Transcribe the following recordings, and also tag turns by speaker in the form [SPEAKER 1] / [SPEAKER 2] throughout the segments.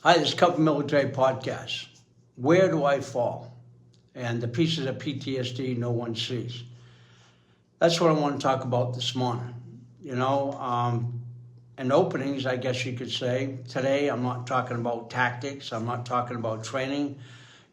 [SPEAKER 1] Hi, this is Cub Military Podcast. Where do I fall? And the pieces of PTSD no one sees. That's what I want to talk about this morning. In openings, I guess you could say, today I'm not talking about tactics. I'm not talking about training.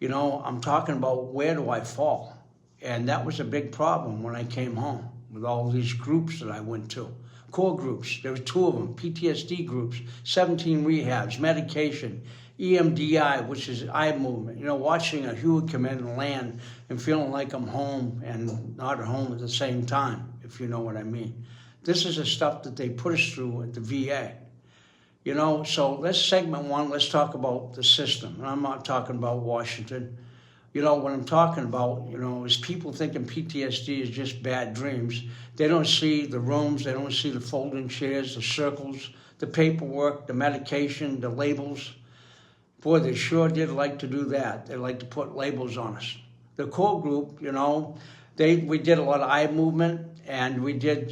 [SPEAKER 1] I'm talking about where do I fall? And that was a big problem when I came home with all these groups that I went to. Core groups, there were 2 of them, PTSD groups, 17 rehabs, medication, EMDI, which is eye movement. Watching a Huey come in and land and feeling like I'm home and not at home at the same time, if you know what I mean. This is the stuff that they put us through at the VA. So let's segment 1, let's talk about the system. And I'm not talking about Washington. What I'm talking about, is people thinking PTSD is just bad dreams. They don't see the rooms, they don't see the folding chairs, the circles, the paperwork, the medication, the labels. Boy, they sure did like to do that. They like to put labels on us. The core group, we did a lot of eye movement, and we did,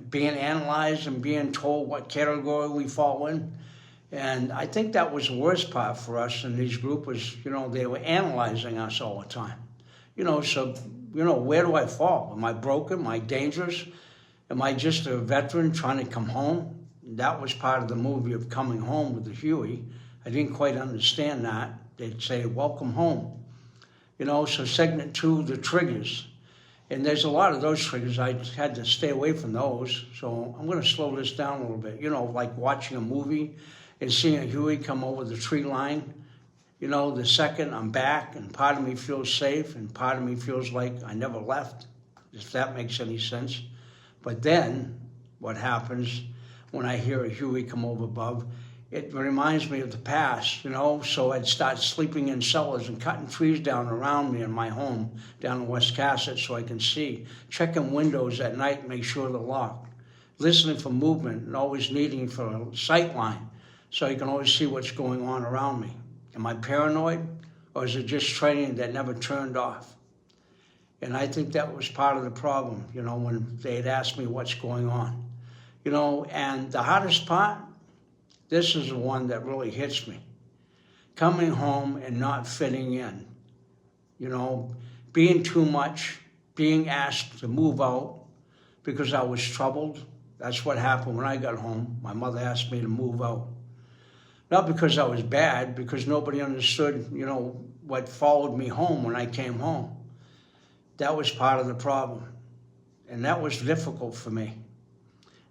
[SPEAKER 1] being analyzed and being told what category we fall in. And I think that was the worst part for us in these groups was, they were analyzing us all the time. Where do I fall? Am I broken? Am I dangerous? Am I just a veteran trying to come home? That was part of the movie of coming home with the Huey. I didn't quite understand that. They'd say, welcome home. So segment 2, the triggers. And there's a lot of those triggers. I had to stay away from those. So I'm going to slow this down a little bit. Like watching a movie and seeing a Huey come over the tree line. The second I'm back and part of me feels safe and part of me feels like I never left, if that makes any sense. But then what happens when I hear a Huey come over above, it reminds me of the past, so I'd start sleeping in cellars and cutting trees down around me in my home down in West Cassett so I can see, checking windows at night, make sure they're locked, listening for movement and always needing for a sight line so you can always see what's going on around me. Am I paranoid, or is it just training that never turned off? And I think that was part of the problem, when they'd ask me what's going on. And the hardest part, this is the one that really hits me. Coming home and not fitting in. Being too much, being asked to move out because I was troubled. That's what happened when I got home. My mother asked me to move out. Not because I was bad, because nobody understood, what followed me home when I came home. That was part of the problem. And that was difficult for me.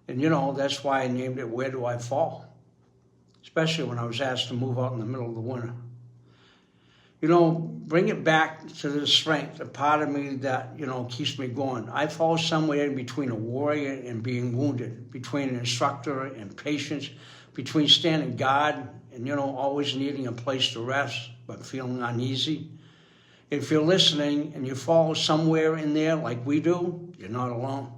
[SPEAKER 1] And, that's why I named it Where Do I Fall? Especially when I was asked to move out in the middle of the winter. Bring it back to the strength, a part of me that, keeps me going. I fall somewhere in between a warrior and being wounded, between an instructor and patience, between standing guard and, always needing a place to rest, but feeling uneasy. If you're listening and you fall somewhere in there like we do, you're not alone.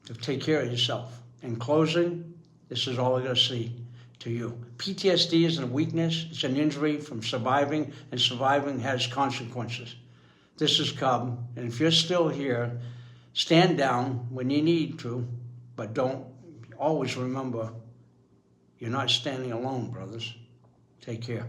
[SPEAKER 1] So take care of yourself. In closing, this is all I got to say to you. PTSD isn't a weakness. It's an injury from surviving, and surviving has consequences. This is Cub, and if you're still here, stand down when you need to, but don't always remember you're not standing alone, brothers. Take care.